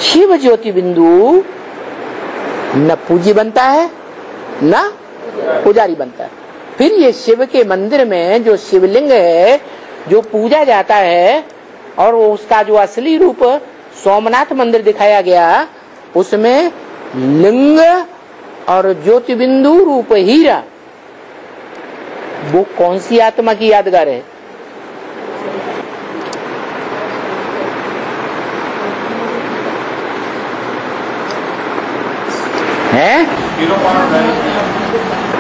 शिव ज्योति बिंदु न पूज्य बनता है न पुजारी बनता है। फिर ये शिव के मंदिर में जो शिवलिंग है जो पूजा जाता है और वो उसका जो असली रूप सोमनाथ मंदिर दिखाया गया, उसमें लिंग और ज्योति बिंदु रूप हीरा, वो कौन सी आत्मा की यादगार है?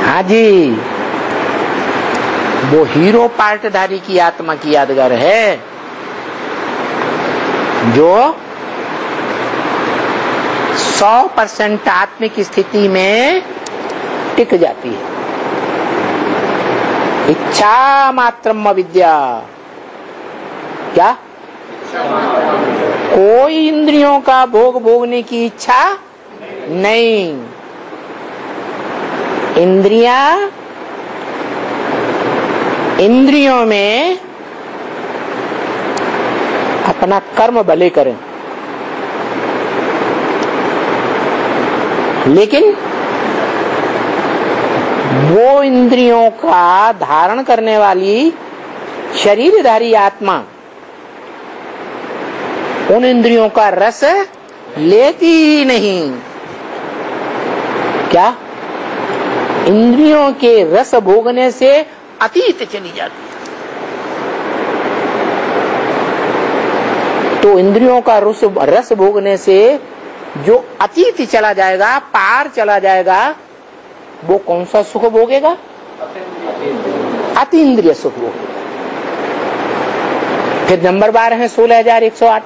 हाँ जी, वो हीरो पार्टधारी की आत्मा की यादगार है जो 100% आत्मिक स्थिति में टिक जाती है। इच्छा मात्रम विद्या, क्या? कोई इंद्रियों का भोग भोगने की इच्छा नहीं। इंद्रियों में अपना कर्म भले करें, लेकिन वो इंद्रियों का धारण करने वाली शरीरधारी आत्मा उन इंद्रियों का रस लेती ही नहीं। क्या? इंद्रियों के रस भोगने से अतीत चली जाती है। तो इंद्रियों का रस भोगने से जो अतीत चला जाएगा, पार चला जाएगा, वो कौन सा सुख भोगेगा? अतीन्द्रिय सुख भोगेगा। फिर नंबर 12 है 16,108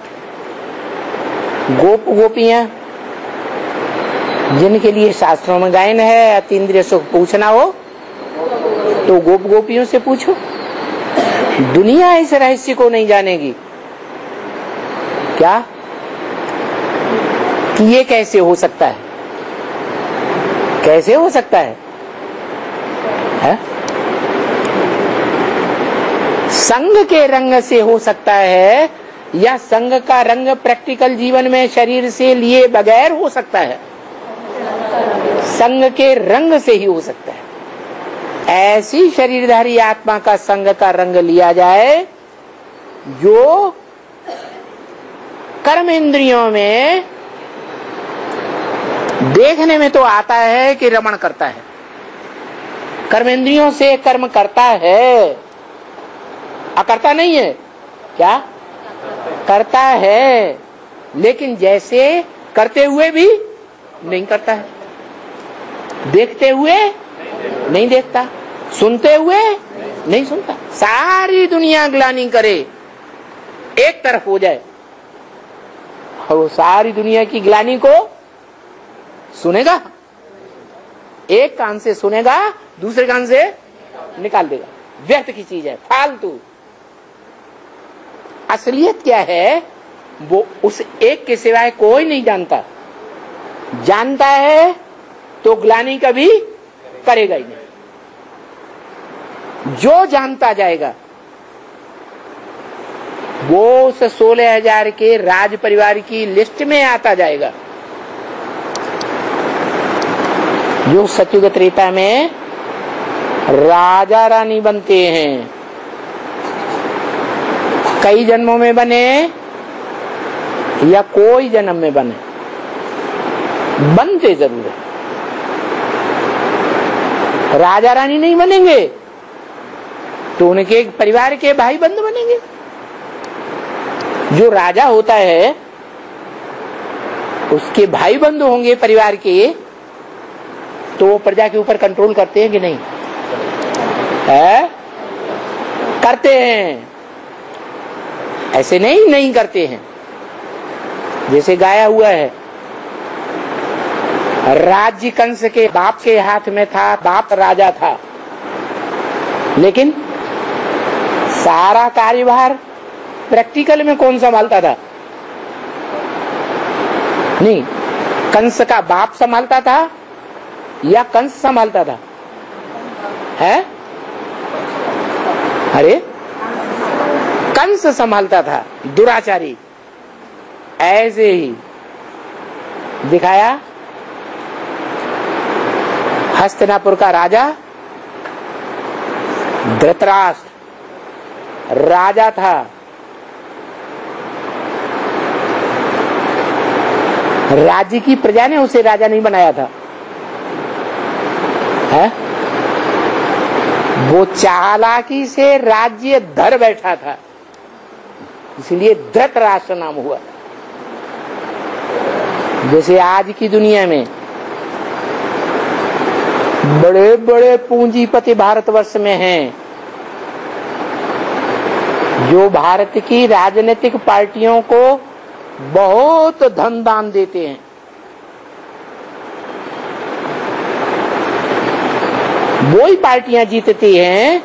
गोप गोपियां, जिनके लिए शास्त्रों में गायन है अतीन्द्रिय सुख पूछना हो तो गोप गोपियों से पूछो। दुनिया इस रहस्य को नहीं जानेगी। क्या? कि ये कैसे हो सकता है? कैसे हो सकता है? संग के रंग से हो सकता है या संग का रंग प्रैक्टिकल जीवन में शरीर से लिए बगैर हो सकता है? संग के रंग से ही हो सकता है। ऐसी शरीरधारी आत्मा का संग का रंग लिया जाए जो कर्म इंद्रियों में देखने में तो आता है कि रमण करता है, कर्म इंद्रियों से कर्म करता है, अकर्ता नहीं है। क्या? करता है, लेकिन जैसे करते हुए भी नहीं करता है, देखते हुए नहीं देखता, सुनते हुए नहीं सुनता। सारी दुनिया ग्लानि करे, एक तरफ हो जाए और वो सारी दुनिया की ग्लानि को सुनेगा, एक कान से सुनेगा, दूसरे कान से निकाल देगा। व्यर्थ की चीज है, फालतू। असलियत क्या है? वो उस एक के सिवाय कोई नहीं जानता। जानता है तो ग्लानि कभी करेगा ही नहीं। जो जानता जाएगा वो उस 16,000 के राज परिवार की लिस्ट में आता जाएगा। जो सतयुग त्रेता में राजा रानी बनते हैं, कई जन्मों में बने या कोई जन्म में बने, बनते जरूर है। राजा रानी नहीं बनेंगे तो उनके परिवार के भाई बंधु बनेंगे। जो राजा होता है उसके भाई बंधु होंगे परिवार के, तो वो प्रजा के ऊपर कंट्रोल करते हैं कि नहीं? है? करते हैं। ऐसे नहीं करते हैं। जैसे गाया हुआ है, राज्य कंस के बाप के हाथ में था, बाप राजा था, लेकिन सारा कार्यभार प्रैक्टिकल में कौन संभालता था? नहीं, कंस का बाप संभालता था या कंस संभालता था? है? अरे कंस संभालता था, दुराचारी। ऐसे ही दिखाया। हस्तिनापुर का राजा धृतराष्ट्र राजा था। राज्य की प्रजा ने उसे राजा नहीं बनाया था, है? वो चालाकी से राज्य धर बैठा था, इसलिए धृतराष्ट्र नाम हुआ। जैसे आज की दुनिया में बड़े बड़े पूंजीपति भारतवर्ष में हैं, जो भारत की राजनीतिक पार्टियों को बहुत धन दान देते हैं। वो ही पार्टियां जीतती हैं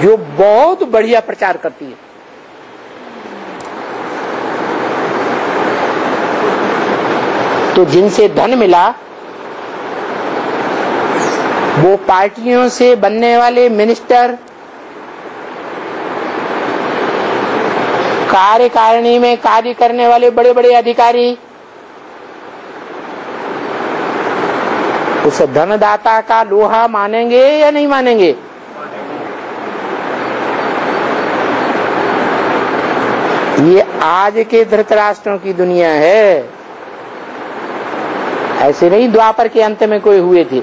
जो बहुत बढ़िया प्रचार करती है। तो जिनसे धन मिला, वो पार्टियों से बनने वाले मिनिस्टर, कार्यकारिणी में कार्य करने वाले बड़े बड़े अधिकारी, उस धनदाता का लोहा मानेंगे या नहीं मानेंगे? ये आज के धृतराष्ट्रों की दुनिया है, ऐसे नहीं द्वापर के अंत में कोई हुए थे।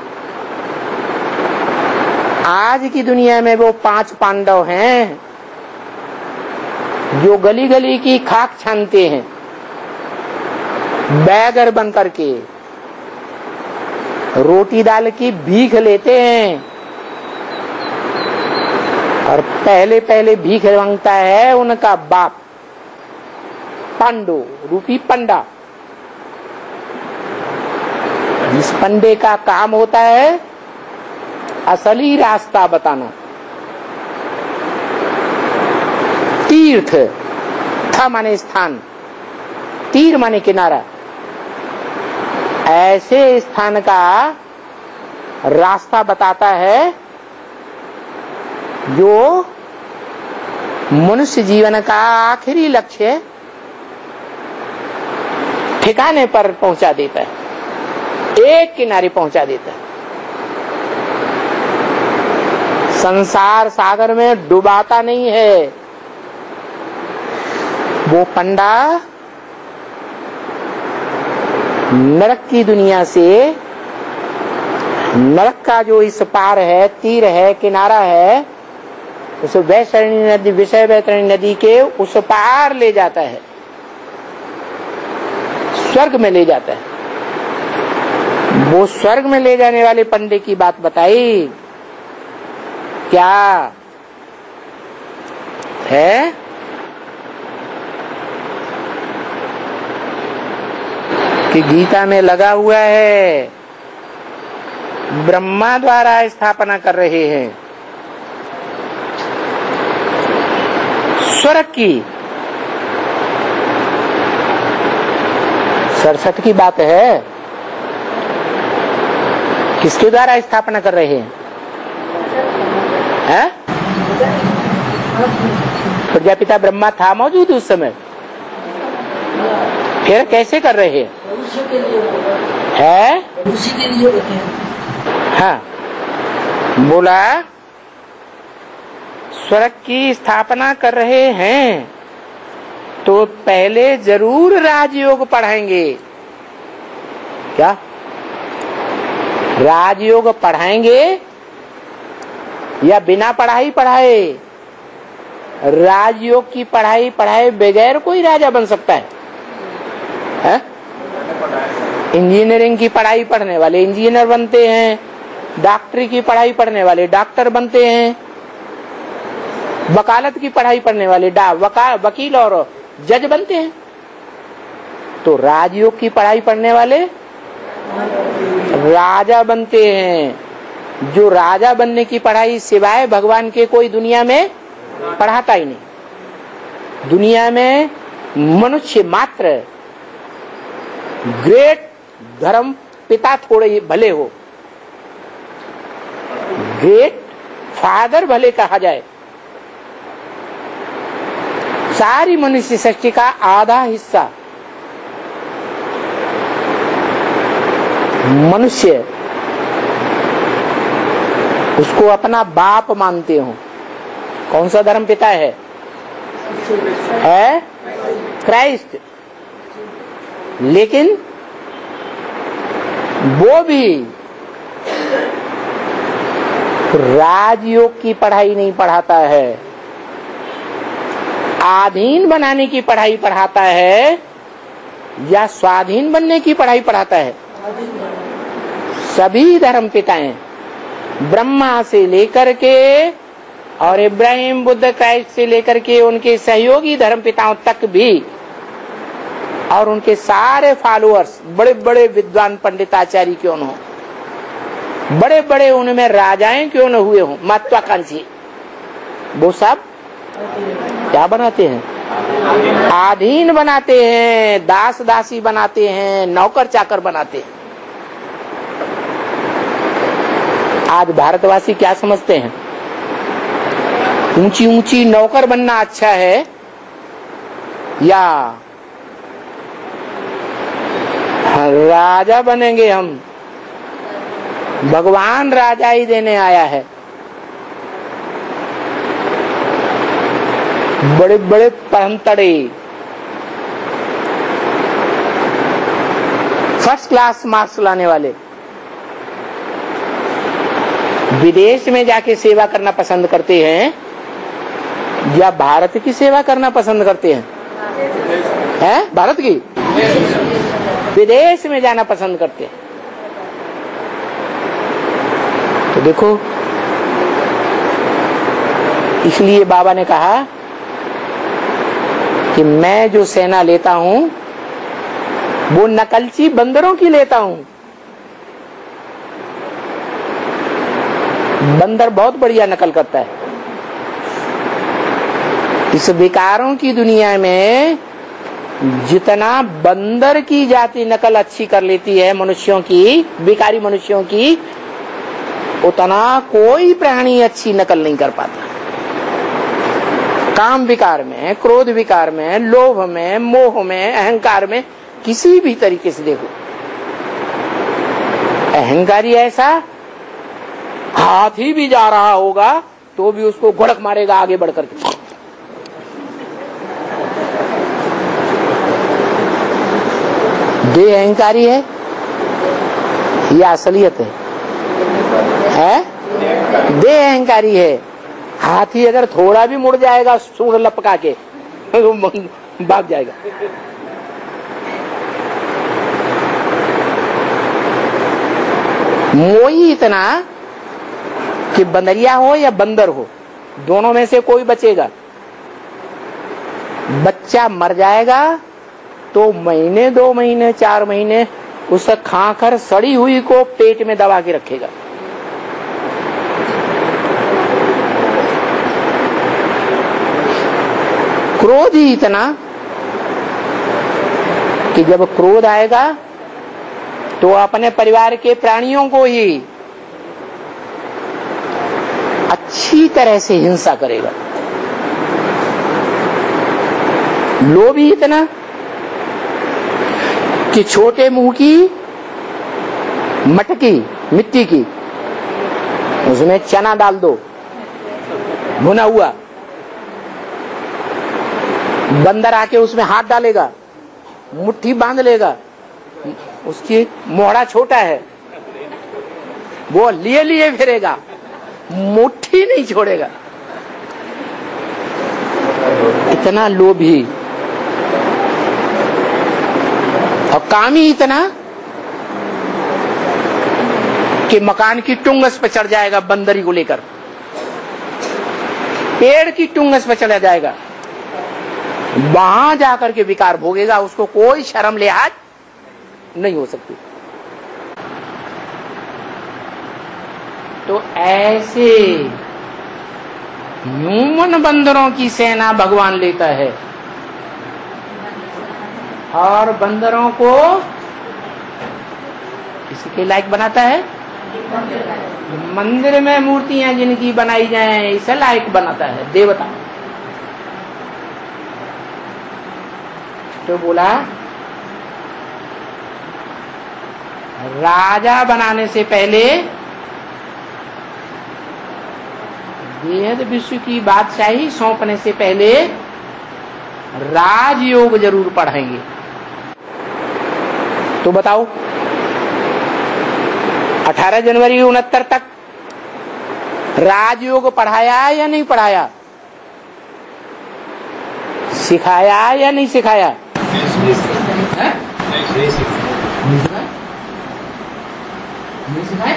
आज की दुनिया में वो 5 पांडव हैं जो गली गली की खाक छानते हैं, बैगर बन करके रोटी दाल की भीख लेते हैं। और पहले पहले भीख मांगता है उनका बाप पांडु रूपी पंडा। इस पंडे का काम होता है असली रास्ता बताना। तीर्थ, था माने स्थान, तीर माने किनारा, ऐसे स्थान का रास्ता बताता है जो मनुष्य जीवन का आखिरी लक्ष्य ठिकाने पर पहुंचा देता है, एक किनारे पहुंचा देता है। संसार सागर में डुबाता नहीं है। वो पंडा नरक की दुनिया से, नरक का जो इस पार है, तीर है, किनारा है, उस वैतरणी नदी, विषय वैतरणी नदी के उस पार ले जाता है, स्वर्ग में ले जाता है। वो स्वर्ग में ले जाने वाले पंडे की बात बताई क्या है? कि गीता में लगा हुआ है, ब्रह्मा द्वारा स्थापना कर रहे हैं स्वर्ग की। 67 की बात है, किसके द्वारा स्थापना कर रहे हैं? प्रजापिता ब्रह्मा था मौजूद उस समय, फिर कैसे कर रहे हैं? उसी के लिए होते हैं। हाँ, बोला स्वर्ग की स्थापना कर रहे हैं तो पहले जरूर राजयोग पढ़ाएंगे। क्या राजयोग पढ़ाएंगे या बिना पढ़ाई पढ़ाए? राजयोग की पढ़ाई पढ़ाए बगैर कोई राजा बन सकता है? इंजीनियरिंग की पढ़ाई पढ़ने वाले इंजीनियर बनते हैं, डॉक्टरी की पढ़ाई पढ़ने वाले डॉक्टर बनते हैं, वकालत की पढ़ाई पढ़ने वाले वकील और जज बनते हैं। तो राजयोग की पढ़ाई पढ़ने वाले राजा बनते हैं। जो राजा बनने की पढ़ाई सिवाय भगवान के कोई दुनिया में पढ़ाता ही नहीं। दुनिया में मनुष्य मात्र ग्रेट धर्म पिता थोड़े भले हो, ग्रेट फादर भले कहा जाए, सारी मनुष्य सृष्टि का आधा हिस्सा मनुष्य उसको अपना बाप मानते हो, कौन सा धर्म पिता है? क्राइस्ट। लेकिन वो भी राजयोग की पढ़ाई नहीं पढ़ाता है, आधीन बनाने की पढ़ाई पढ़ाता है या स्वाधीन बनने की पढ़ाई पढ़ाता है? सभी धर्म पिताएं ब्रह्मा से लेकर के और इब्राहिम, बुद्ध, क्राइस्ट से लेकर के उनके सहयोगी धर्म पिताओं तक भी और उनके सारे फॉलोअर्स, बड़े बड़े विद्वान पंडिताचार्य क्यों न हो, बड़े बड़े उनमें राजाएं क्यों न हुए हों, महत्वाकांक्षी, वो सब क्या बनाते हैं? अधीन बनाते हैं, दास दासी बनाते हैं, नौकर चाकर बनाते हैं। आज भारतवासी क्या समझते हैं? ऊंची ऊंची नौकर बनना अच्छा है या राजा बनेंगे हम? भगवान राजा ही देने आया है। बड़े बड़े परमतड़े, फर्स्ट क्लास मार्क्स लाने वाले विदेश में जाके सेवा करना पसंद करते हैं या भारत की सेवा करना पसंद करते हैं? भारत की? विदेश में जाना पसंद करते हैं। तो देखो, इसलिए बाबा ने कहा कि मैं जो सेना लेता हूं वो नकलची बंदरों की लेता हूं। बंदर बहुत बढ़िया नकल करता है। इस विकारों की दुनिया में जितना बंदर की जाति नकल अच्छी कर लेती है मनुष्यों की, विकारी मनुष्यों की, उतना कोई प्राणी अच्छी नकल नहीं कर पाता। काम विकार में, क्रोध विकार में, लोभ में, मोह में, अहंकार में, किसी भी तरीके से देखो, अहंकारी ऐसा हाथी भी जा रहा होगा तो भी उसको घुड़क मारेगा आगे बढ़ करके। देह अहंकारी है या असलियत है? देह अहंकारी है। हाथी अगर थोड़ा भी मुड़ जाएगा सूंड लपका के तो भाग जाएगा। मोही इतना कि बंदरिया हो या बंदर हो, दोनों में से कोई बचेगा। बच्चा मर जाएगा तो महीने, 2 महीने, 4 महीने उसे खाकर सड़ी हुई को पेट में दबा के रखेगा। क्रोध ही इतना कि जब क्रोध आएगा तो अपने परिवार के प्राणियों को ही अच्छी तरह से हिंसा करेगा। लोभ ही इतना कि छोटे मुंह की मटकी मिट्टी की, उसमें चना डाल दो भुना हुआ, बंदर आके उसमें हाथ डालेगा, मुट्ठी बांध लेगा, उसकी मोहड़ा छोटा है, वो लिए लिए फिरेगा, मुट्ठी नहीं छोड़ेगा। इतना लोभी और कामी इतना कि मकान की टुंगस पे चढ़ जाएगा बंदरी को लेकर, पेड़ की टुंगस पे चढ़ा जाएगा, वहां जाकर के विकार भोगेगा। उसको कोई शर्म लिहाज नहीं हो सकती। तो ऐसे ह्यूमन बंदरों की सेना भगवान लेता है और बंदरों को इसके लायक बनाता है। मंदिर में मूर्तियां जिनकी बनाई जाएं इसे लायक बनाता है देवता। तो बोला राजा बनाने से पहले बेहद विश्व की बादशाही सौंपने से पहले राजयोग जरूर पढ़ाएंगे। तो बताओ 18 जनवरी 69 तक राजयोग पढ़ाया या नहीं पढ़ाया? सिखाया या नहीं सिखाया? नहीं सिखाया।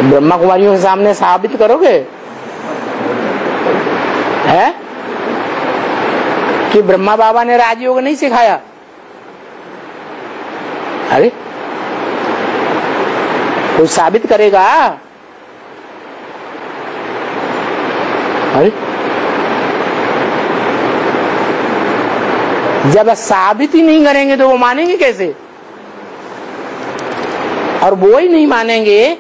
ब्रह्मा कुमारियों के सामने साबित करोगे है कि ब्रह्मा बाबा ने राजयोग नहीं सिखाया? अरे कोई साबित करेगा? अरे जब साबित ही नहीं करेंगे तो वो मानेंगे कैसे? और वो ही नहीं मानेंगे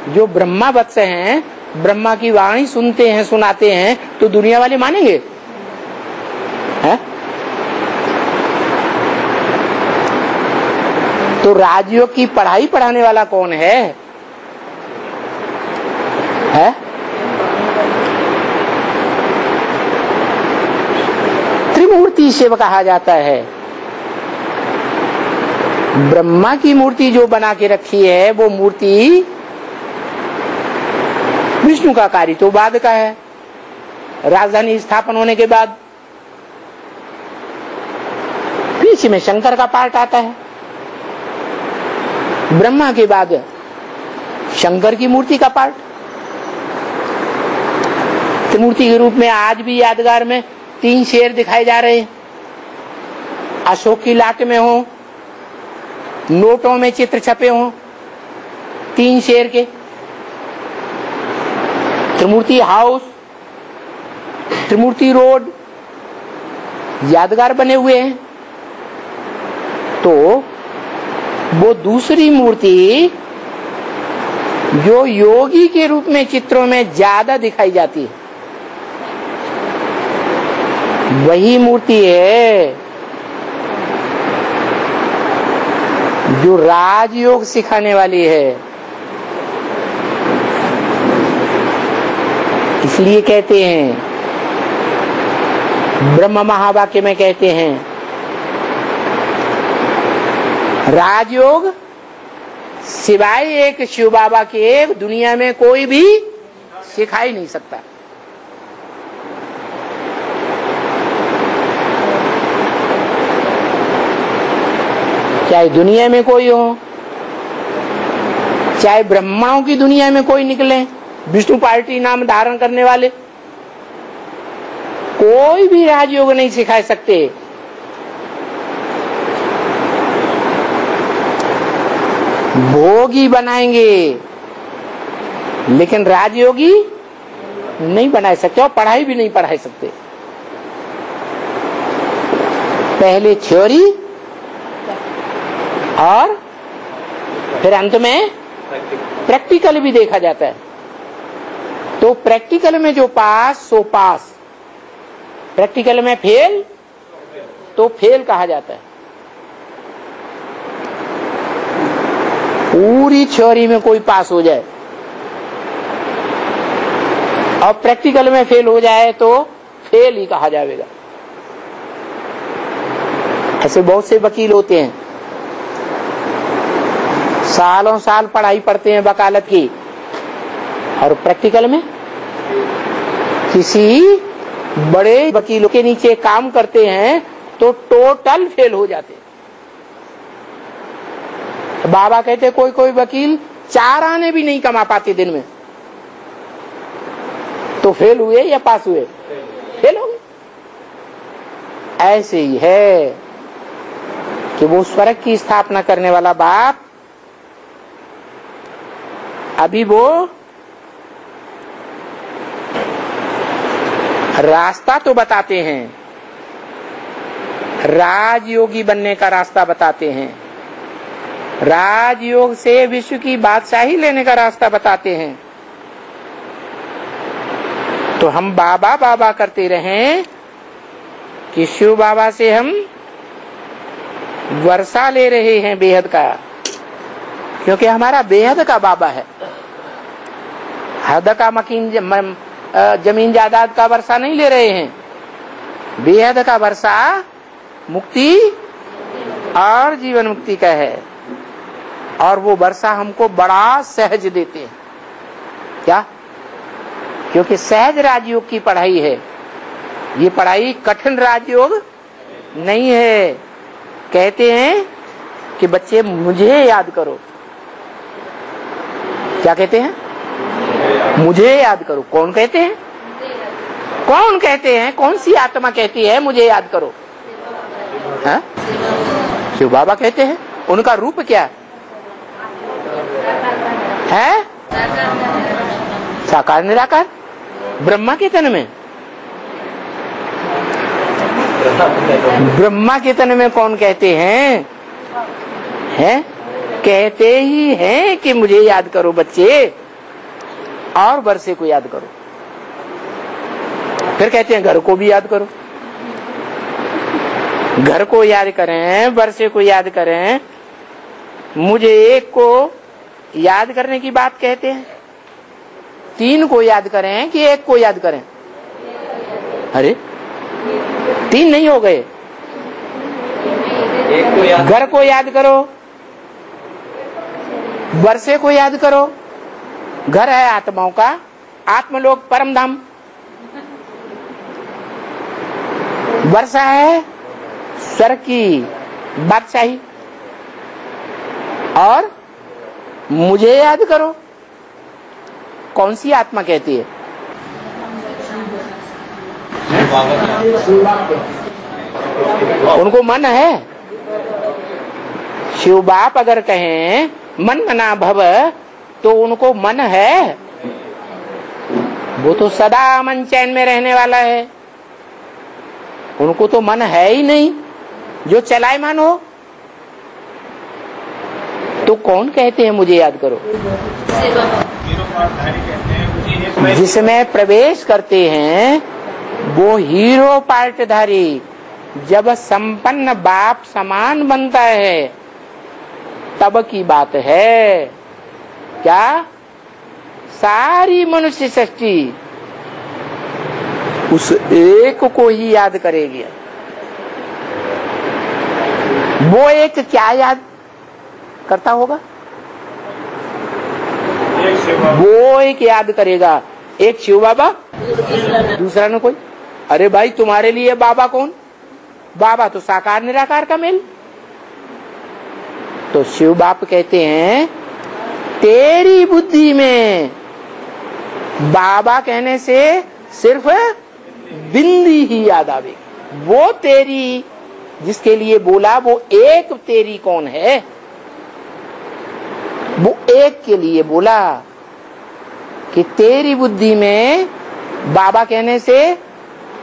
जो ब्रह्मा वत्स हैं, ब्रह्मा की वाणी सुनते हैं, सुनाते हैं, तो दुनिया वाले मानेंगे है? तो राजयोग की पढ़ाई पढ़ाने वाला कौन है? त्रिमूर्ति शिव कहा जाता है। ब्रह्मा की मूर्ति जो बना के रखी है वो मूर्ति विष्णु का कार्य तो बाद का है, राजधानी स्थापन होने के बाद। बीच में शंकर का पार्ट आता है, ब्रह्मा के बाद शंकर की मूर्ति का पार्ट। त्रिमूर्ति के रूप में आज भी यादगार में 3 शेर दिखाए जा रहे हैं। अशोक की लाट में हो, नोटों में चित्र छपे हो 3 शेर के। त्रिमूर्ति हाउस, त्रिमूर्ति रोड यादगार बने हुए हैं। तो वो दूसरी मूर्ति जो योगी के रूप में चित्रों में ज्यादा दिखाई जाती है, वही मूर्ति है जो राजयोग सिखाने वाली है। इसलिए कहते हैं, ब्रह्म महावाक्य में कहते हैं, राजयोग सिवाय एक शिव बाबा के दुनिया में कोई भी सिखा ही नहीं सकता। चाहे दुनिया में कोई हो, चाहे ब्राह्मणों की दुनिया में कोई निकले, विष्णु पार्टी नाम धारण करने वाले, कोई भी राजयोग नहीं सिखा सकते। भोगी बनाएंगे लेकिन राजयोगी नहीं बना सकते और पढ़ाई भी नहीं पढ़ा सकते। पहले थ्योरी और फिर अंत में प्रैक्टिकल भी देखा जाता है। तो प्रैक्टिकल में जो पास सो पास, प्रैक्टिकल में फेल तो फेल कहा जाता है। पूरी थ्योरी में कोई पास हो जाए और प्रैक्टिकल में फेल हो जाए तो फेल ही कहा जाएगा। ऐसे बहुत से वकील होते हैं, सालों साल पढ़ाई पढ़ते हैं वकालत की, और प्रैक्टिकल में किसी बड़े वकीलों के नीचे काम करते हैं तो टोटल फेल हो जाते हैं। बाबा कहते कोई कोई वकील 4 आने भी नहीं कमा पाते दिन में, तो फेल हुए या पास हुए? फेल हो गए। ऐसे ही है कि वो स्वर्ग की स्थापना करने वाला बाप अभी वो रास्ता तो बताते हैं, राजयोगी बनने का रास्ता बताते हैं, राजयोग से विश्व की बादशाही लेने का रास्ता बताते हैं। तो हम बाबा बाबा करते रहें कि शिव बाबा से हम वर्षा ले रहे हैं बेहद का, क्योंकि हमारा बेहद का बाबा है। हद का मकीन जमीन जायदाद का वर्षा नहीं ले रहे हैं, बेहद का वर्षा मुक्ति और जीवन मुक्ति का है। और वो वर्षा हमको बड़ा सहज देते हैं। क्या? क्योंकि सहज राजयोग की पढ़ाई है, ये पढ़ाई कठिन राजयोग नहीं है। कहते हैं कि बच्चे मुझे याद करो। क्या कहते हैं? मुझे याद करो। कौन कहते हैं? कौन कहते हैं? कौन सी आत्मा कहती है मुझे याद करो? हाँ? शिव बाबा कहते हैं। उनका रूप क्या है? साकार निराकार। ब्रह्मा के तन में, ब्रह्मा के तन में कौन कहते हैं? हैं? कहते ही हैं कि मुझे याद करो बच्चे, और वर्षे को याद करो। फिर कहते हैं घर को भी याद करो। घर को याद करें, वर्षे को याद करें। मुझे एक को याद करने की बात कहते हैं, तीन को याद करें कि एक को याद करें? अरे तीन नहीं हो गए। घर को याद करो, वर्षे को याद करो। घर है आत्माओं का, आत्मलोक परम धाम। वर्षा है स्वर्ग की बादशाही। और मुझे याद करो, कौन सी आत्मा कहती है? उनको मन है। शिव बाप अगर कहें मन मना भव, तो उनको मन है। वो तो सदा मन चैन में रहने वाला है। उनको तो मन है ही नहीं जो चलायमान हो। तो कौन कहते हैं मुझे याद करो? जिसमें प्रवेश करते हैं वो हीरो पार्टधारी जब संपन्न बाप समान बनता है तब की बात है। क्या? सारी मनुष्य सृष्टि उस एक को ही याद करेगी। वो एक क्या याद करता होगा? वो एक याद करेगा। एक शिव बाबा, दूसरा न कोई। अरे भाई तुम्हारे लिए बाबा कौन? बाबा तो साकार निराकार का मेल। तो शिव बाप कहते हैं तेरी बुद्धि में बाबा कहने से सिर्फ बिंदी ही याद आवेगी। वो तेरी जिसके लिए बोला वो एक तेरी कौन है? वो एक के लिए बोला कि तेरी बुद्धि में बाबा कहने से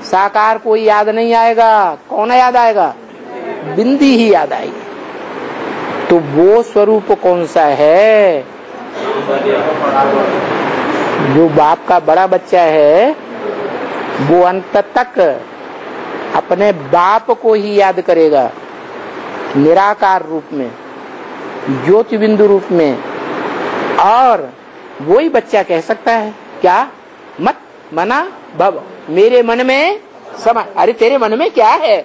साकार कोई याद नहीं आएगा। कौन याद आएगा? बिंदी ही याद आएगी। तो वो स्वरूप कौन सा है? जो बाप का बड़ा बच्चा है वो अंत तक अपने बाप को ही याद करेगा, निराकार रूप में, ज्योति बिंदु रूप में। और वही बच्चा कह सकता है क्या? मत मना भव, मेरे मन में समा। अरे तेरे मन में क्या है?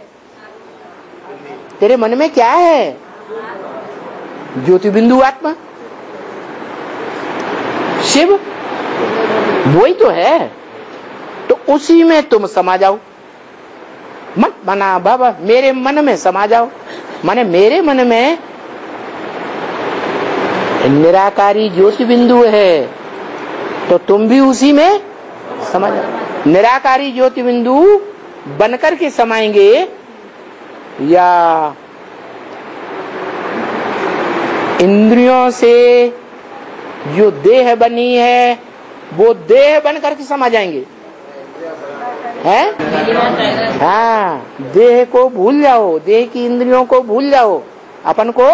तेरे मन में क्या है? ज्योति बिंदु आत्मा शिव, वही तो है। तो उसी में तुम समा जाओ। मत मना भव, मेरे मन में समा जाओ। माने मेरे मन में निराकारी ज्योति बिंदु है तो तुम भी उसी में समा जाओ। निराकारी ज्योति बिंदु बनकर के समाएंगे या इंद्रियों से जो देह बनी है वो देह बनकर के समा जाएंगे? हैं? हाँ, देह को भूल जाओ, देह की इंद्रियों को भूल जाओ, अपन को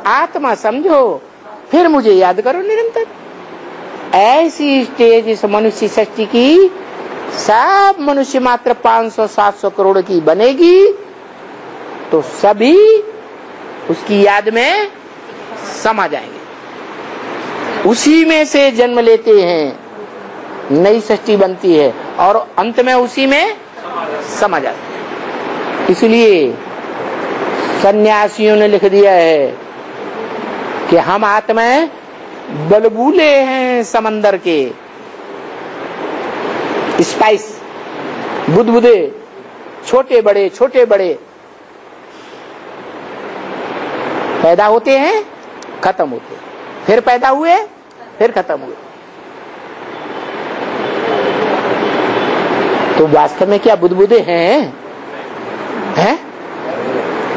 आत्मा समझो, फिर मुझे याद करो निरंतर। ऐसी स्टेज इस मनुष्य सृष्टि की सब मनुष्य मात्र 500-700 करोड़ की बनेगी तो सभी उसकी याद में समा जाएंगे, उसी में से जन्म लेते हैं, नई सृष्टि बनती है और अंत में उसी में समा जाते हैं। इसलिए सन्यासियों ने लिख दिया है कि हम आत्माएं बलबूले हैं समंदर के, स्पाइस, बुदबुदे, छोटे बड़े पैदा होते हैं, खत्म होते हैं, फिर पैदा हुए, फिर खत्म हुए। तो वास्तव में क्या बुदबुदे हैं?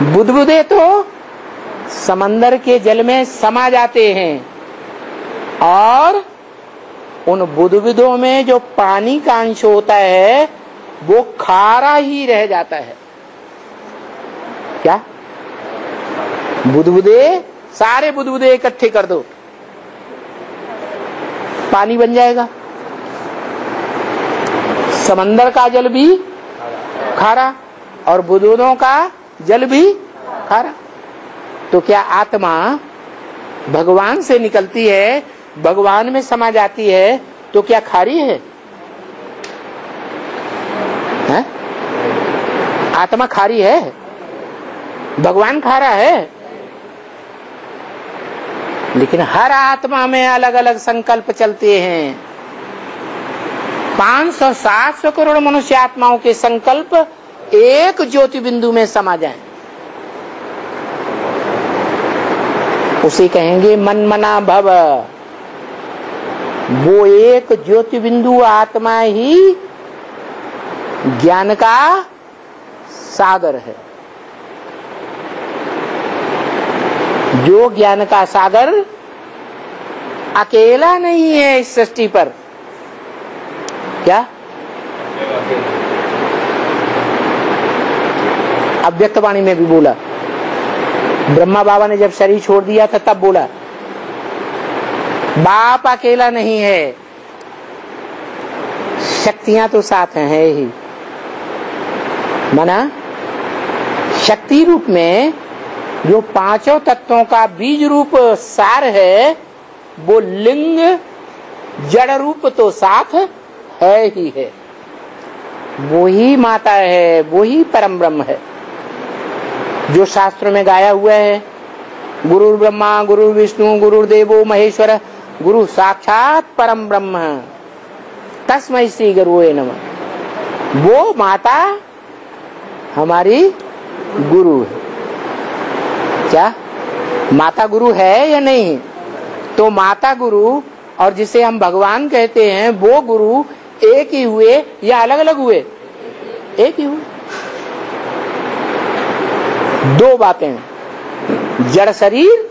बुदबुदे तो समंदर के जल में समा जाते हैं और उन बुदबुदों में जो पानी का अंश होता है वो खारा ही रह जाता है। क्या बुदबुदे, सारे बुदबुदे इकट्ठे कर दो, पानी बन जाएगा। समंदर का जल भी खारा और बुदबुदों का जल भी खारा। तो क्या आत्मा भगवान से निकलती है, भगवान में समा जाती है तो क्या खारी है? आत्मा खारी है? भगवान खारा है? लेकिन हर आत्मा में अलग अलग संकल्प चलते हैं। 500-700 करोड़ मनुष्य आत्माओं के संकल्प एक ज्योति बिंदु में समा जाएं, उसे कहेंगे मन मना भव। वो एक ज्योति बिंदु आत्मा ही ज्ञान का सागर है। जो ज्ञान का सागर अकेला नहीं है इस सृष्टि पर। क्या अव्यक्त वाणी में भी बोला, ब्रह्मा बाबा ने जब शरीर छोड़ दिया था तब बोला बाप अकेला नहीं है, शक्तियां तो साथ हैं ही। माना शक्ति रूप में जो पांचों तत्वों का बीज रूप सार है वो लिंग जड़ रूप तो साथ है ही है। वो ही माता है, वो ही परम ब्रह्म है जो शास्त्रों में गाया हुआ है। गुरु ब्रह्मा गुरु विष्णु गुरुदेवो महेश्वर गुरु साक्षात परम ब्रह्म तस्मै श्री गुरुवे नमः। वो माता हमारी गुरु है। क्या माता गुरु है या नहीं? तो माता गुरु और जिसे हम भगवान कहते हैं वो गुरु एक ही हुए या अलग अलग हुए? एक ही हुए। दो बातें, जड़ शरीर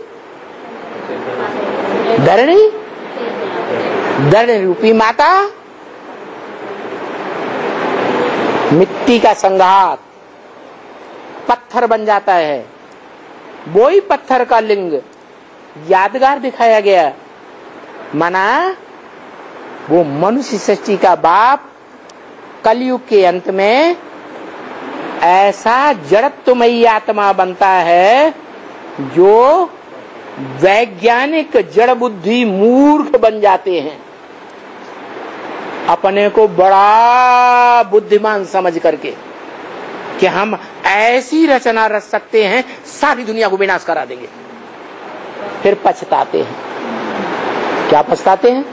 धरणी, धरणी रूपी माता, मिट्टी का संघात, पत्थर बन जाता है, वो ही पत्थर का लिंग यादगार दिखाया गया। माना वो मनुष्य सृष्टि का बाप कलयुग के अंत में ऐसा जड़त्वमयी आत्मा बनता है जो वैज्ञानिक जड़ बुद्धि मूर्ख बन जाते हैं, अपने को बड़ा बुद्धिमान समझ करके कि हम ऐसी रचना रच सकते हैं सारी दुनिया को विनाश करा देंगे। फिर पछताते हैं। क्या पछताते हैं?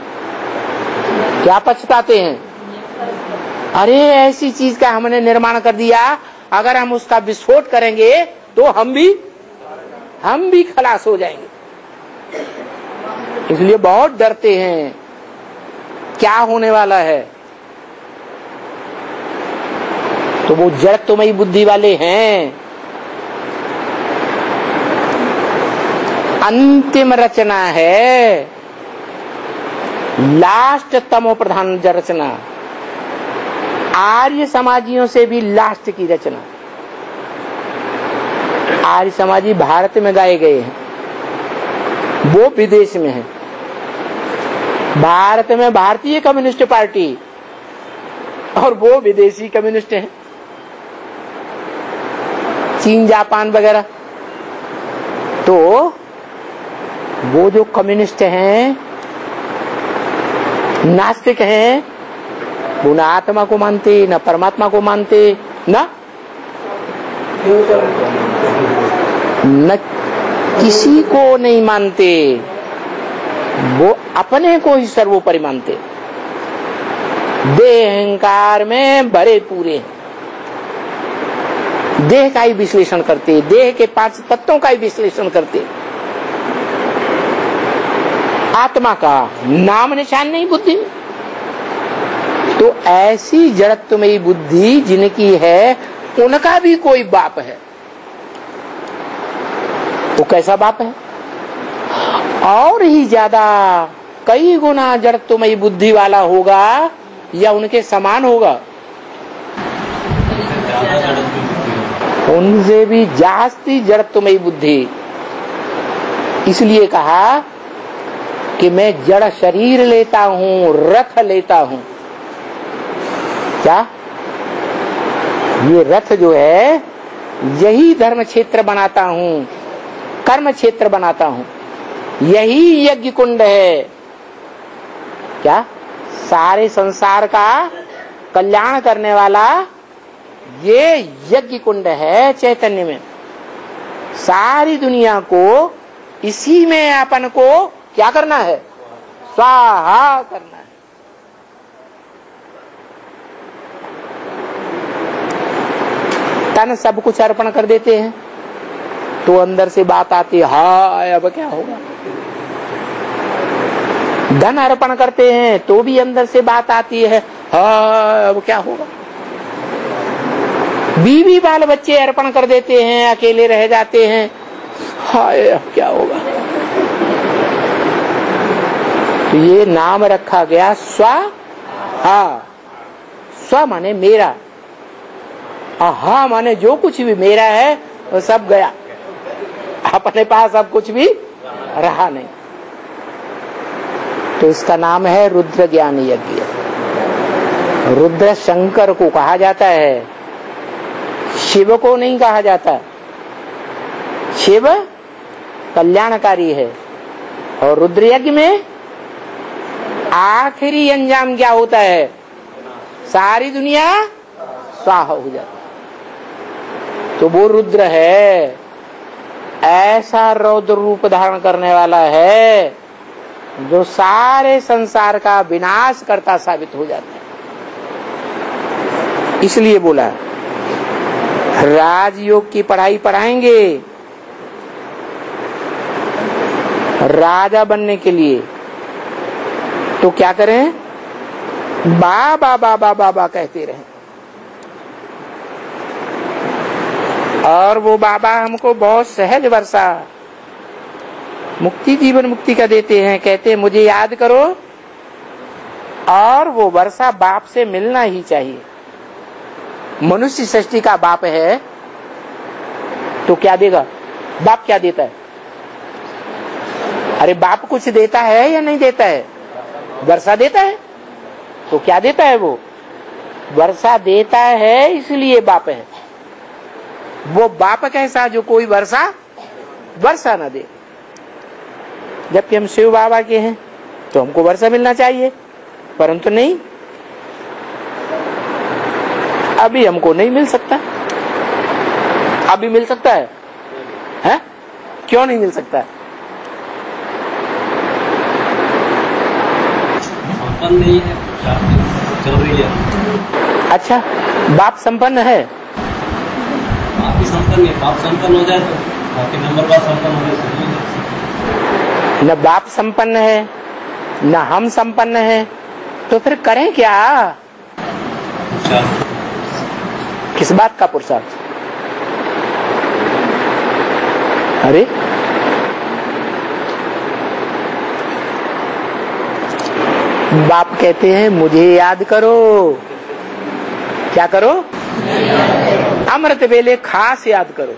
क्या पछताते हैं? अरे ऐसी चीज का हमने निर्माण कर दिया, अगर हम उसका विस्फोट करेंगे तो हम भी खलास हो जाएंगे। इसलिए बहुत डरते हैं क्या होने वाला है। तो वो जड़त्वमयी बुद्धि वाले हैं। अंतिम रचना है, लास्ट तमो प्रधान रचना, आर्य समाजियों से भी लास्ट की रचना। आर्य समाजी भारत में गाए गए हैं, वो विदेश में है। भारत में भारतीय कम्युनिस्ट पार्टी और वो विदेशी कम्युनिस्ट हैं, चीन जापान वगैरह। तो वो जो कम्युनिस्ट हैं, नास्तिक हैं, वो न आत्मा को मानते, न परमात्मा को मानते, न किसी को नहीं मानते, वो अपने को ही सर्वोपरि मानते, देह अहंकार में भरे पूरे, देह का ही विश्लेषण करते, देह के 5 तत्वों का ही विश्लेषण करते, आत्मा का नाम निशान नहीं बुद्धि। तो ऐसी जड़त्वमयी बुद्धि जिनकी है, उनका भी कोई बाप है। वो कैसा बाप है? और ही ज्यादा कई गुना जड़त्वमयी बुद्धि वाला होगा या उनके समान होगा? उनसे भी जास्ती जड़त्वमयी बुद्धि। इसलिए कहा कि मैं जड़ शरीर लेता हूं, रथ लेता हूं। क्या ये रथ जो है, यही धर्म क्षेत्र बनाता हूं, कर्म क्षेत्र बनाता हूं, यही यज्ञ कुंड है। क्या सारे संसार का कल्याण करने वाला ये यज्ञ कुंड है चैतन्य में। सारी दुनिया को इसी में अपन को क्या करना है? स्वाहा करना है। तन सब कुछ अर्पण कर देते हैं तो अंदर से बात आती है, हाय अब क्या होगा। धन अर्पण करते हैं तो भी अंदर से बात आती है, हाय अब क्या होगा। बीवी बाल बच्चे अर्पण कर देते हैं, अकेले रह जाते हैं, हाय अब क्या होगा। तो ये नाम रखा गया स्वाहा। स्व माने मेरा, हा माने जो कुछ भी मेरा है वो सब गया, अपने पास अब कुछ भी रहा नहीं। तो इसका नाम है रुद्र ज्ञान यज्ञ। रुद्र शंकर को कहा जाता है, शिव को नहीं कहा जाता। शिव कल्याणकारी है और रुद्र यज्ञ में आखिरी अंजाम क्या होता है? सारी दुनिया स्वाहा हो जाती। तो वो रुद्र है, ऐसा रौद्र रूप धारण करने वाला है जो सारे संसार का विनाश करता साबित हो जाता है। इसलिए बोला राजयोग की पढ़ाई पढ़ाएंगे राजा बनने के लिए, तो क्या करें? बाबा बाबा बाबा कहते रहें। और वो बाबा हमको बहुत सहज वर्षा मुक्ति, जीवन मुक्ति का देते हैं। कहते हैं मुझे याद करो, और वो वर्षा बाप से मिलना ही चाहिए। मनुष्य सृष्टि का बाप है तो क्या देगा? बाप क्या देता है? अरे बाप कुछ देता है या नहीं देता है? वर्षा देता है। तो क्या देता है? वो वर्षा देता है, इसलिए बाप है। वो बाप कैसा जो कोई वर्षा न दे। जबकि हम शिव बाबा के हैं तो हमको वर्षा मिलना चाहिए, परंतु नहीं, अभी हमको नहीं मिल सकता। अभी मिल सकता है? क्यों नहीं मिल सकता? नहीं है, चल रही है। अच्छा, बाप संपन्न है? आप ही संपन्न है। बाप संपन्न हो जाए तो बाकी नंबर बात संपन्न हो जाए। न बाप संपन्न है न हम संपन्न है, तो फिर करें क्या? किस बात का पुरुषार्थ? अरे बाप कहते हैं मुझे याद करो। क्या करो? अमृत वेले खास याद करो।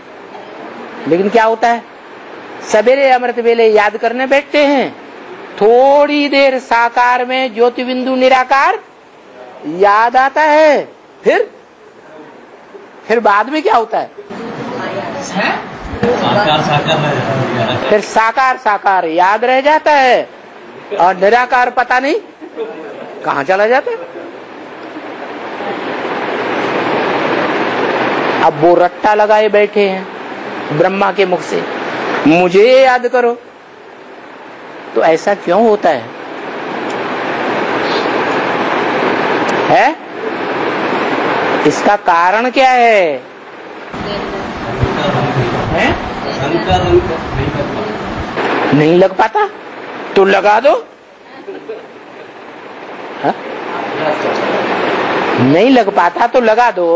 लेकिन क्या होता है? सवेरे अमृत वेले याद करने बैठते हैं, थोड़ी देर साकार में ज्योति बिंदु निराकार याद आता है, फिर बाद में क्या होता है? साकार साकार रह जाता है। फिर साकार साकार याद रह जाता है और निराकार पता नहीं कहाँ चला जाता है। अब वो रट्टा लगाए बैठे हैं ब्रह्मा के मुख से, मुझे याद करो। तो ऐसा क्यों होता है? इसका कारण क्या है? नहीं लग पाता तो लगा दो। हा? नहीं लग पाता तो लगा दो।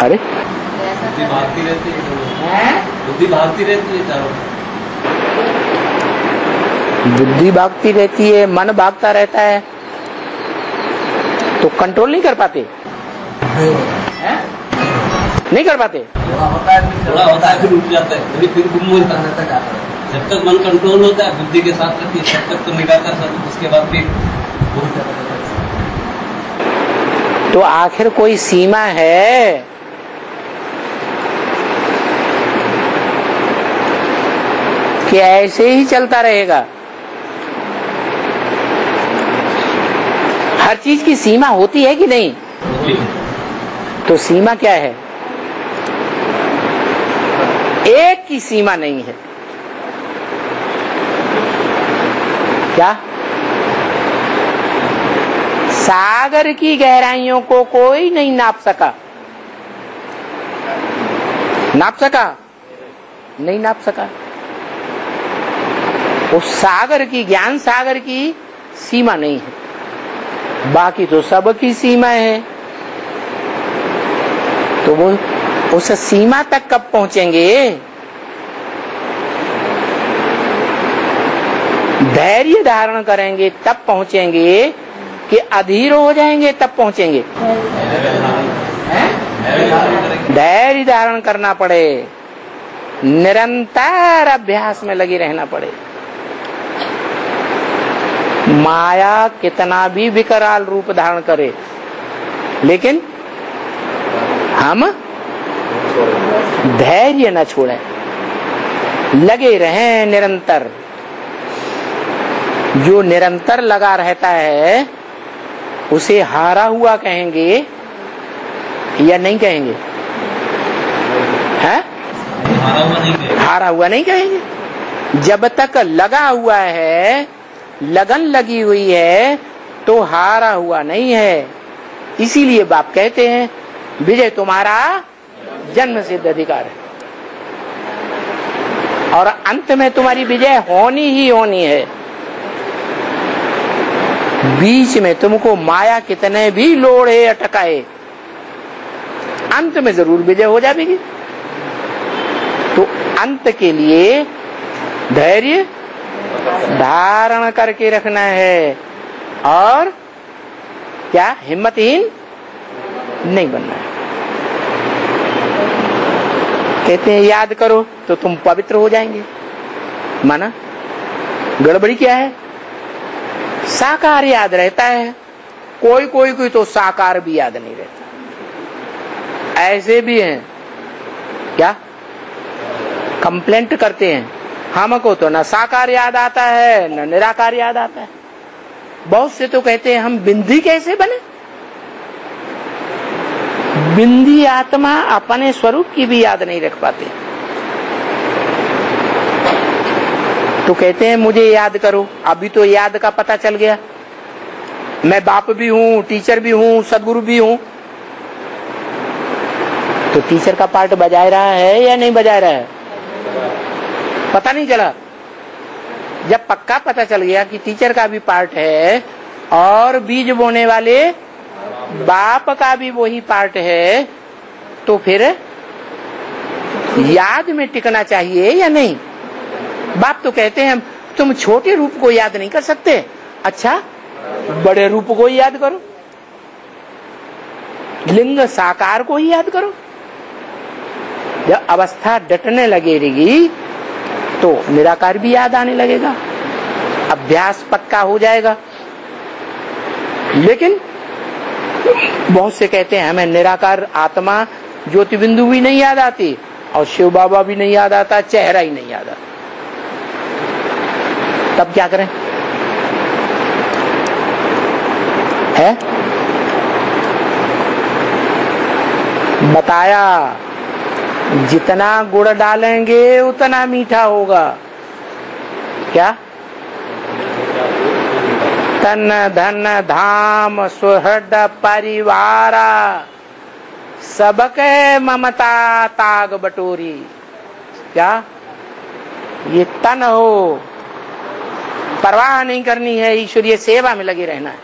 अरे बुद्धि भागती रहती है, बुद्धि भागती रहती है चारों। बुद्धि भागती रहती है, मन भागता रहता है, तो कंट्रोल नहीं कर पाते। नहीं कर पाते। थोड़ा होता है फिर उठ जाता है, फिर गुम हो जाता है। जब तक मन कंट्रोल होता है, बुद्धि के साथ रहती है, तब तक तो निकाल कर सकते, उसके बाद फिर तो आखिर कोई सीमा है? कि ऐसे ही चलता रहेगा? हर चीज की सीमा होती है कि नहीं? तो सीमा क्या है? एक की सीमा नहीं है। क्या? सागर की गहराइयों को कोई नहीं नाप सका। नाप सका? नहीं नाप सका। उस सागर की, ज्ञान सागर की सीमा नहीं है, बाकी तो सब की सीमा है। तो वो उस सीमा तक कब पहुंचेंगे? धैर्य धारण करेंगे तब पहुंचेंगे, कि अधीर हो जाएंगे तब पहुंचेंगे? धैर्य धारण करना पड़े, निरंतर अभ्यास में लगे रहना पड़े। माया कितना भी विकराल रूप धारण करे, लेकिन हम धैर्य न छोड़ें, लगे रहें निरंतर। जो निरंतर लगा रहता है उसे हारा हुआ कहेंगे या नहीं कहेंगे? हैं? हारा हुआ नहीं कहेंगे। जब तक लगा हुआ है, लगन लगी हुई है, तो हारा हुआ नहीं है। इसीलिए बाप कहते हैं विजय तुम्हारा जन्म सिद्ध अधिकार है, और अंत में तुम्हारी विजय होनी ही होनी है। बीच में तुमको माया कितने भी लोढ़े अटकाए, अंत में जरूर विजय हो जाएगी। तो अंत के लिए धैर्य धारण करके रखना है, और क्या हिम्मतहीन नहीं बनना है। कहते हैं याद करो तो तुम पवित्र हो जाएंगे। माना गड़बड़ी क्या है? साकार याद रहता है, कोई तो साकार भी याद नहीं रहता। ऐसे भी हैं क्या कंप्लेंट करते हैं, हमको तो न साकार याद आता है न निराकार याद आता है। बहुत से तो कहते हैं हम बिंदी कैसे बने? बिंदी आत्मा अपने स्वरूप की भी याद नहीं रख पाते। तो कहते हैं मुझे याद करो। अभी तो याद का पता चल गया, मैं बाप भी हूँ, टीचर भी हूँ, सदगुरु भी हूँ। तो टीचर का पार्ट बजा रहा है या नहीं बजा रहा है? पता नहीं चला। जब पक्का पता चल गया कि टीचर का भी पार्ट है और बीज बोने वाले बाप का भी वही पार्ट है, तो फिर याद में टिकना चाहिए या नहीं? बाप तो कहते हैं तुम छोटे रूप को याद नहीं कर सकते, अच्छा बड़े रूप को ही याद करो, लिंग साकार को ही याद करो। जब अवस्था डटने लगेगी तो निराकार भी याद आने लगेगा, अभ्यास पक्का हो जाएगा। लेकिन बहुत से कहते हैं हमें निराकार आत्मा ज्योति बिंदु भी नहीं याद आती और शिव बाबा भी नहीं याद आता, चेहरा ही नहीं याद आता। तब क्या करें? है बताया, जितना गुड़ डालेंगे उतना मीठा होगा। क्या? तन धन धाम सुहृद परिवार सबके ममता ताग बटोरी। क्या? ये तन हो, परवाह नहीं करनी है, ईश्वरीय सेवा में लगे रहना है।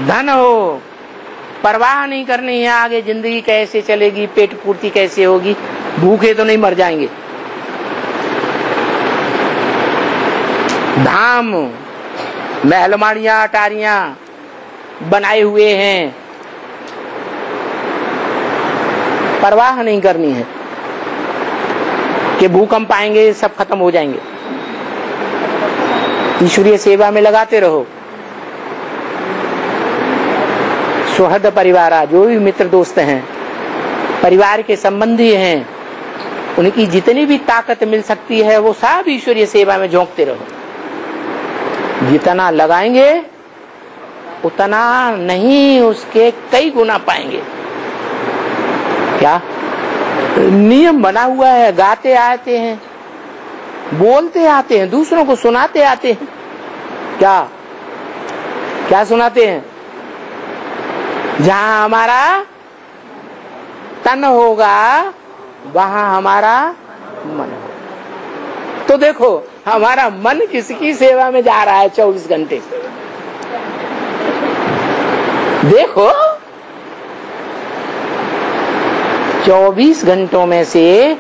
धन हो, परवाह नहीं करनी है आगे जिंदगी कैसे चलेगी, पेट पूर्ति कैसे होगी, भूखे तो नहीं मर जाएंगे। धाम, महलमाड़ियां अटारियां बनाए हुए हैं, परवाह नहीं करनी है कि भूकंप आएंगे सब खत्म हो जाएंगे। ईश्वरीय सेवा में लगाते रहो। सुहृद परिवार, जो भी मित्र दोस्त हैं, परिवार के संबंधी हैं, उनकी जितनी भी ताकत मिल सकती है वो सब ईश्वरीय सेवा में झोंकते रहो। जितना लगाएंगे उतना नहीं, उसके कई गुना पाएंगे। क्या? नियम बना हुआ है, गाते आते हैं, बोलते आते हैं, दूसरों को सुनाते आते हैं। क्या क्या सुनाते हैं? जहां हमारा तन होगा वहां हमारा मन होगा। तो देखो हमारा मन किसकी सेवा में जा रहा है 24 घंटे? देखो 24 घंटों में से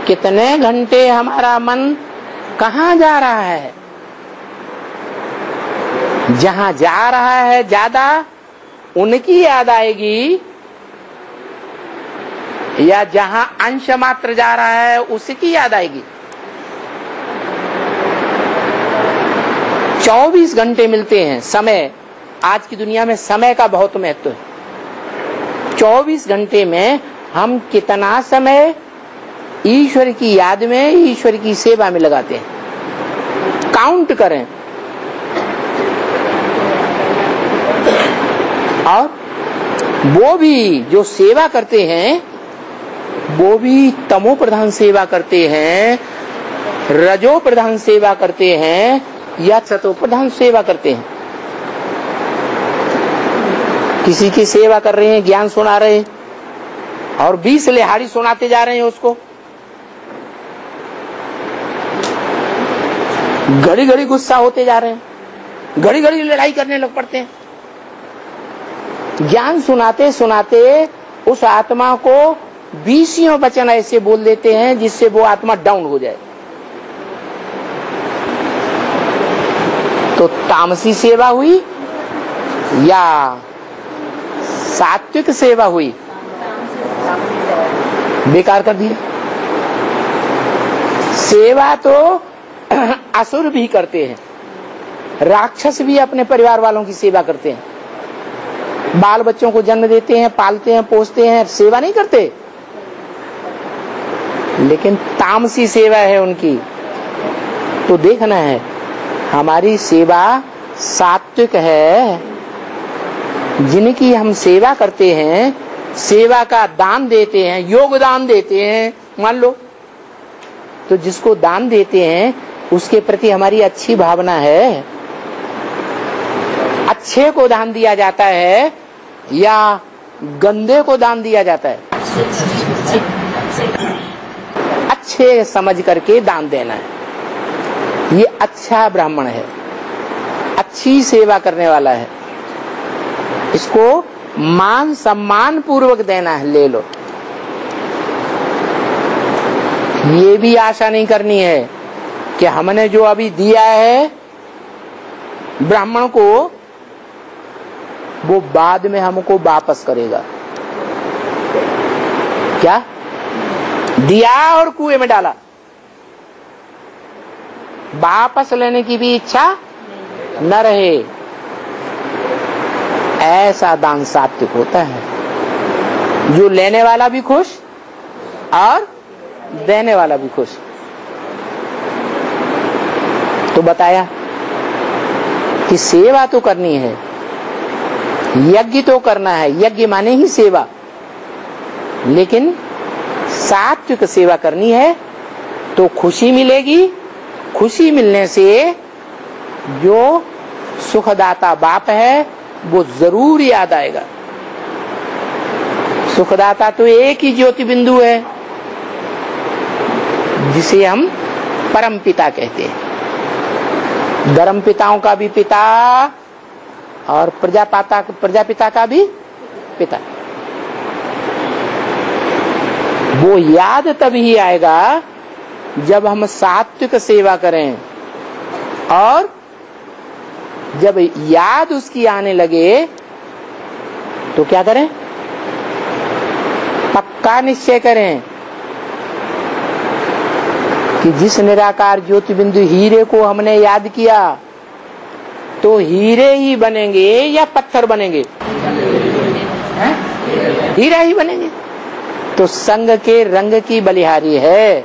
कितने घंटे हमारा मन कहाँ जा रहा है? जहां जा रहा है ज्यादा उनकी याद आएगी, या जहां अंश मात्र जा रहा है उसकी याद आएगी? 24 घंटे मिलते हैं। समय, आज की दुनिया में समय का बहुत महत्व है। 24 घंटे में हम कितना समय ईश्वर की याद में, ईश्वर की सेवा में लगाते हैं? काउंट करें। और वो भी जो सेवा करते हैं वो भी तमो प्रधान सेवा करते हैं, रजो प्रधान सेवा करते हैं, या सतो प्रधान सेवा करते हैं। किसी की सेवा कर रहे हैं, ज्ञान सुना रहे हैं और 20 लिहाड़ी सुनाते जा रहे हैं उसको, घड़ी घड़ी गुस्सा होते जा रहे हैं, घड़ी घड़ी लड़ाई करने लग पड़ते हैं। ज्ञान सुनाते सुनाते उस आत्मा को 20 वचन ऐसे बोल देते हैं जिससे वो आत्मा डाउन हो जाए। तो तामसी सेवा हुई या सात्विक सेवा हुई? बेकार कर दिया। सेवा तो असुर भी करते हैं, राक्षस भी अपने परिवार वालों की सेवा करते हैं, बाल बच्चों को जन्म देते हैं, पालते हैं, पोसते हैं, सेवा नहीं करते। लेकिन तामसी सेवा है उनकी। तो देखना है हमारी सेवा सात्विक है। जिनकी हम सेवा करते हैं, सेवा का दान देते हैं, योगदान देते हैं, मान लो, तो जिसको दान देते हैं उसके प्रति हमारी अच्छी भावना है। अच्छे को दान दिया जाता है या गंदे को दान दिया जाता है? अच्छे समझ करके दान देना है। ये अच्छा ब्राह्मण है, अच्छी सेवा करने वाला है, इसको मान सम्मान पूर्वक देना है, ले लो। ये भी आशा नहीं करनी है कि हमने जो अभी दिया है ब्राह्मण को वो बाद में हमको वापस करेगा। क्या? दिया और कुएं में डाला, वापस लेने की भी इच्छा न रहे। ऐसा दान सात्विक होता है, जो लेने वाला भी खुश और देने वाला भी खुश। तो बताया कि सेवा तो करनी है, यज्ञ तो करना है, यज्ञ माने ही सेवा, लेकिन सात्विक सेवा करनी है तो खुशी मिलेगी। खुशी मिलने से जो सुखदाता बाप है वो जरूर याद आएगा। सुखदाता तो एक ही ज्योति बिंदु है, जिसे हम परम पिता कहते हैं। धर्म पिताओं का भी पिता और प्रजापिता का भी पिता। वो याद तभी आएगा जब हम सात्विक सेवा करें, और जब याद उसकी आने लगे तो क्या करें? पक्का निश्चय करें कि जिस निराकार ज्योति बिंदु हीरे को हमने याद किया तो हीरे ही बनेंगे या पत्थर बनेंगे? हीरा ही बनेंगे। तो संग के रंग की बलिहारी है।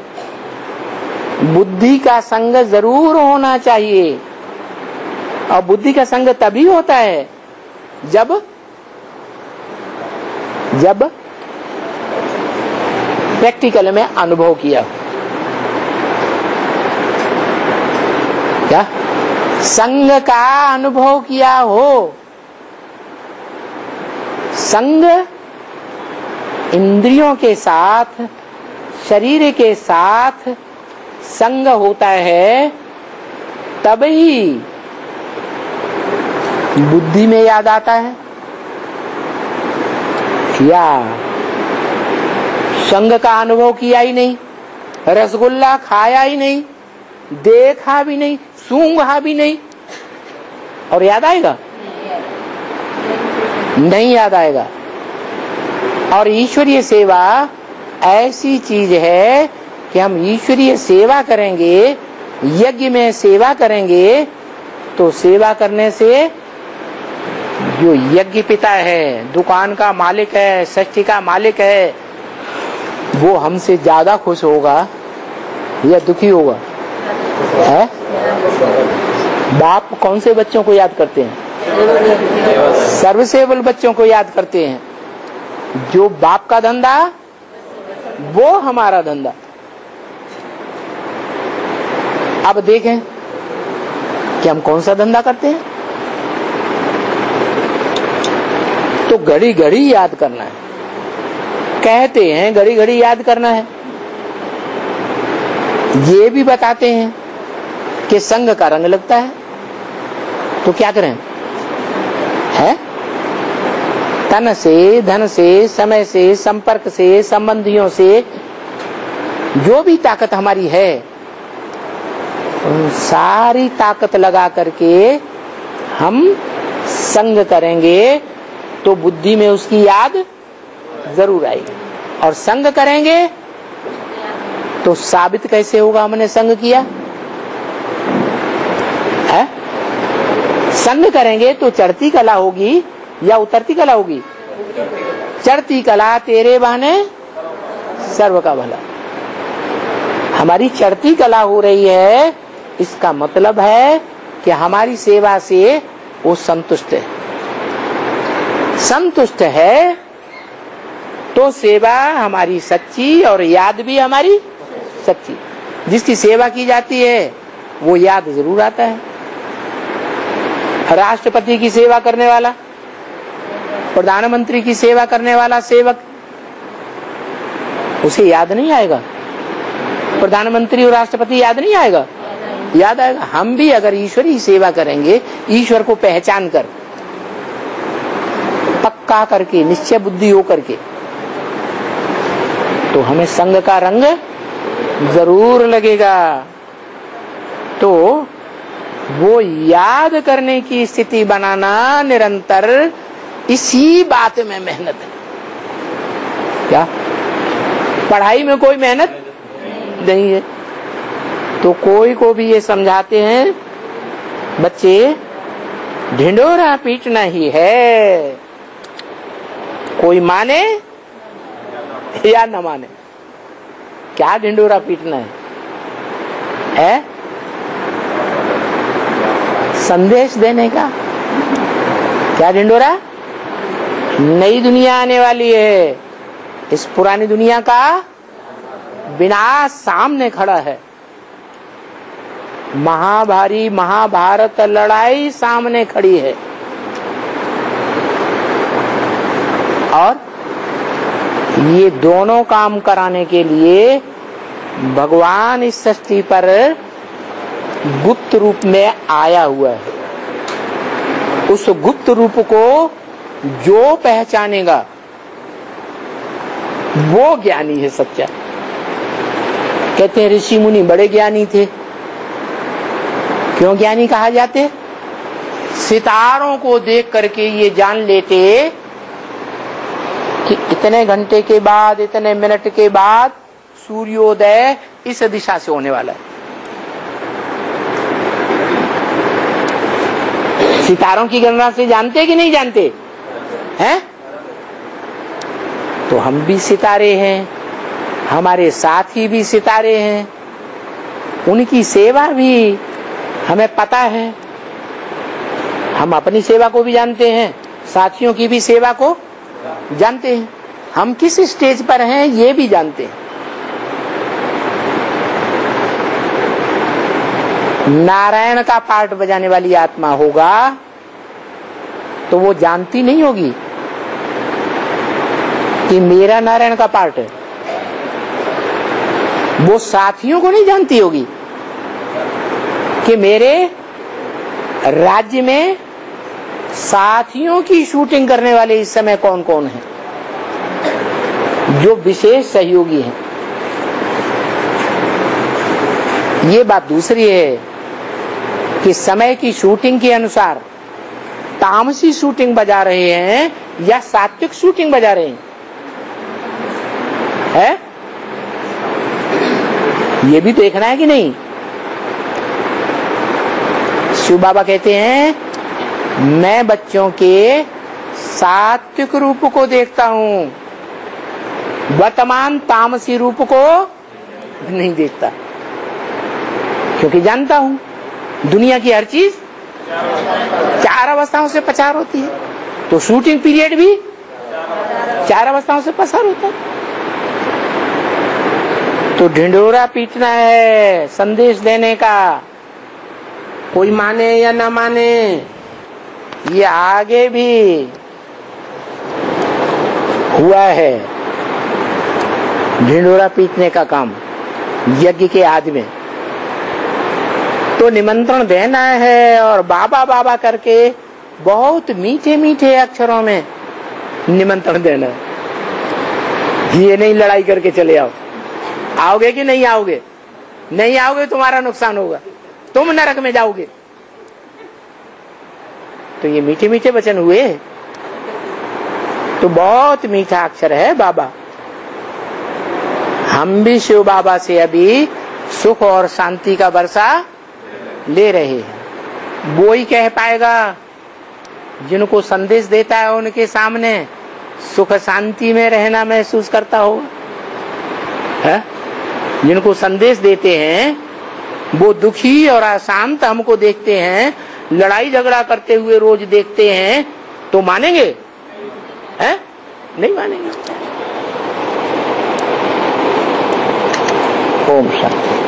बुद्धि का संग जरूर होना चाहिए, और बुद्धि का संग तभी होता है जब प्रैक्टिकल में अनुभव किया। क्या संग का अनुभव किया हो? संग इंद्रियों के साथ, शरीर के साथ संग होता है, तभी बुद्धि में याद आता है। या संग का अनुभव किया ही नहीं, रसगुल्ला खाया ही नहीं, देखा भी नहीं, सूंघा भी नहीं, और याद आएगा? नहीं याद आएगा। और ईश्वरीय सेवा ऐसी चीज है कि हम ईश्वरीय सेवा करेंगे, यज्ञ में सेवा करेंगे, तो सेवा करने से जो यज्ञ पिता है, दुकान का मालिक है, सृष्टि का मालिक है, वो हमसे ज्यादा खुश होगा या दुखी होगा? है? बाप कौन से बच्चों को याद करते हैं? सर्वसेवल बच्चों को याद करते हैं। जो बाप का धंधा वो हमारा धंधा। अब देखें कि हम कौन सा धंधा करते हैं। तो घड़ी घड़ी याद करना है। कहते हैं घड़ी घड़ी याद करना है, ये भी बताते हैं कि संग का रंग लगता है, तो क्या करें? है तन से, धन से, समय से, संपर्क से, संबंधियों से जो भी ताकत हमारी है, सारी ताकत लगा करके हम संग करेंगे तो बुद्धि में उसकी याद जरूर आएगी। और संग करेंगे तो साबित कैसे होगा हमने संग किया है? संग करेंगे तो चढ़ती कला होगी या उतरती कला होगी? चढ़ती कला तेरे बहाने सर्व का भला। हमारी चढ़ती कला हो रही है, इसका मतलब है कि हमारी सेवा से वो संतुष्ट है। संतुष्ट है तो सेवा हमारी सच्ची और याद भी हमारी सच्ची। जिसकी सेवा की जाती है वो याद जरूर आता है। राष्ट्रपति की सेवा करने वाला, प्रधानमंत्री की सेवा करने वाला सेवक, उसे याद नहीं आएगा? प्रधानमंत्री और राष्ट्रपति याद नहीं आएगा? याद आएगा। हम भी अगर ईश्वरी सेवा करेंगे, ईश्वर को पहचान कर, पक्का करके, निश्चय बुद्धि हो करके, तो हमें संग का रंग जरूर लगेगा। तो वो याद करने की स्थिति बनाना निरंतर, इसी बात में मेहनत है। क्या पढ़ाई में कोई मेहनत नहीं है? तो कोई को भी ये समझाते हैं बच्चे ढिंडोरा पीटना ही है, कोई माने या न माने। क्या ढिंडोरा पीटना है? संदेश देने का। क्या ढिंडोरा? नई दुनिया आने वाली है, इस पुरानी दुनिया का विनाश सामने खड़ा है। महाभारी महाभारत लड़ाई सामने खड़ी है और ये दोनों काम कराने के लिए भगवान इस सृष्टि पर गुप्त रूप में आया हुआ है। उस गुप्त रूप को जो पहचानेगा वो ज्ञानी है सच्चा। कहते हैं ऋषि मुनि बड़े ज्ञानी थे। क्यों ज्ञानी कहा जाते? सितारों को देख करके ये जान लेते कि इतने घंटे के बाद, इतने मिनट के बाद सूर्योदय इस दिशा से होने वाला है। सितारों की गणना से जानते कि नहीं जानते हैं? तो हम भी सितारे हैं, हमारे साथी भी सितारे हैं, उनकी सेवा भी हमें पता है। हम अपनी सेवा को भी जानते हैं, साथियों की भी सेवा को जानते हैं, हम किस स्टेज पर हैं ये भी जानते हैं। नारायण का पार्ट बजाने वाली आत्मा होगा तो वो जानती नहीं होगी कि मेरा नारायण का पार्ट है। वो साथियों को नहीं जानती होगी कि मेरे राज्य में साथियों की शूटिंग करने वाले इस समय कौन कौन है, जो विशेष सहयोगी हैं। ये बात दूसरी है कि समय की शूटिंग के अनुसार तामसी शूटिंग बजा रहे हैं या सात्विक शूटिंग बजा रहे हैं, ये भी देखना है कि नहीं। शिव बाबा कहते हैं मैं बच्चों के सात्विक रूप को देखता हूं, वर्तमान तामसी रूप को नहीं देखता, क्योंकि जानता हूं दुनिया की हर चीज 4 अवस्थाओं से पसार होती है, तो शूटिंग पीरियड भी 4 अवस्थाओं से पसार होता है। तो ढिंडोरा पीटना है संदेश देने का, कोई माने या ना माने, ये आगे भी हुआ है ढिंडोरा पीटने का काम यज्ञ के आदि में। तो निमंत्रण देना है और बाबा बाबा करके बहुत मीठे मीठे अक्षरों में निमंत्रण देना है। ये नहीं लड़ाई करके चले आओ। आओगे कि नहीं आओगे? नहीं आओगे तुम्हारा नुकसान होगा, तुम नरक में जाओगे। तो ये मीठे मीठे वचन हुए, तो बहुत मीठा अक्षर है बाबा। हम भी शिव बाबा से अभी सुख और शांति का वर्षा ले रहे हैं। वो ही कह पाएगा जिनको संदेश देता है उनके सामने सुख शांति में रहना महसूस करता होगा। जिनको संदेश देते हैं वो दुखी और अशांत हमको देखते हैं, लड़ाई झगड़ा करते हुए रोज देखते हैं, तो मानेंगे? हैं? नहीं मानेंगे। ओम शांति।